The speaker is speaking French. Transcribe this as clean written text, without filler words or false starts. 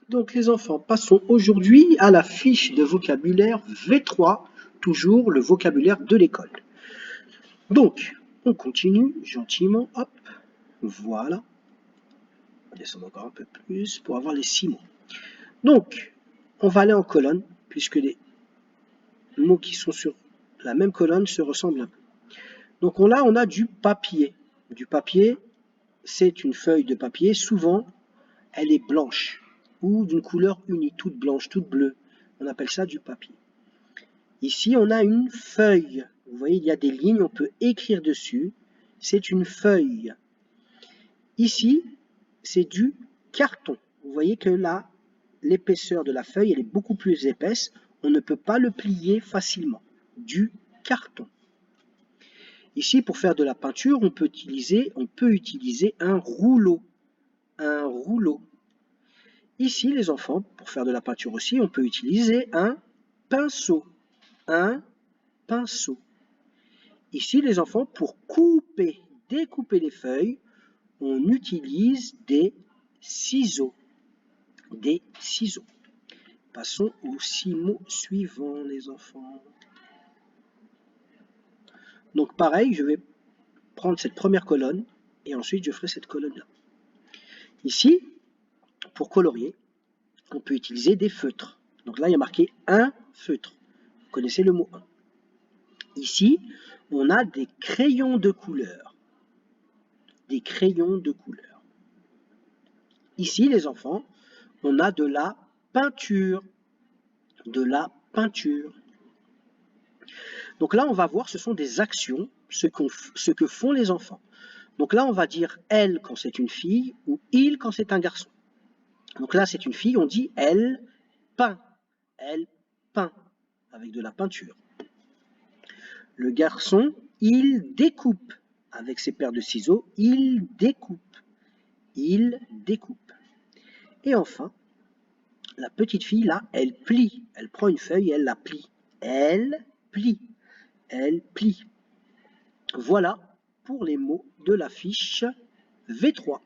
Donc les enfants, passons aujourd'hui à la fiche de vocabulaire V3, toujours le vocabulaire de l'école. Donc, on continue gentiment, hop, voilà. Descendre encore un peu plus pour avoir les 6 mots. Donc, on va aller en colonne, puisque les mots qui sont sur la même colonne se ressemblent un peu. Donc là, on a du papier. Du papier, c'est une feuille de papier, souvent elle est blanche ou d'une couleur unie, toute blanche, toute bleue. On appelle ça du papier. Ici, on a une feuille. Vous voyez, il y a des lignes, on peut écrire dessus. C'est une feuille. Ici, c'est du carton. Vous voyez que là, l'épaisseur de la feuille, elle est beaucoup plus épaisse. On ne peut pas le plier facilement. Du carton. Ici, pour faire de la peinture, on peut utiliser un rouleau. Un rouleau. Ici, les enfants, pour faire de la peinture aussi, on peut utiliser un pinceau. Un pinceau. Ici, les enfants, pour découper les feuilles, on utilise des ciseaux. Des ciseaux. Passons aux 6 mots suivants, les enfants. Donc pareil, je vais prendre cette première colonne et ensuite je ferai cette colonne-là. Ici, pour colorier, on peut utiliser des feutres. Donc là, il y a marqué un feutre. Vous connaissez le mot 1. Ici, on a des crayons de couleur. Des crayons de couleur. Ici, les enfants, on a de la peinture. De la peinture. Donc là, on va voir, ce sont des actions, ce que font les enfants. Donc là, on va dire elle quand c'est une fille ou il quand c'est un garçon. Donc là, c'est une fille, on dit elle peint. Elle peint avec de la peinture. Le garçon, il découpe. Avec ses paires de ciseaux, il découpe. Il découpe. Et enfin, la petite fille, là, elle plie. Elle prend une feuille et elle la plie. Elle plie. Elle plie. Voilà pour les mots de la fiche V3.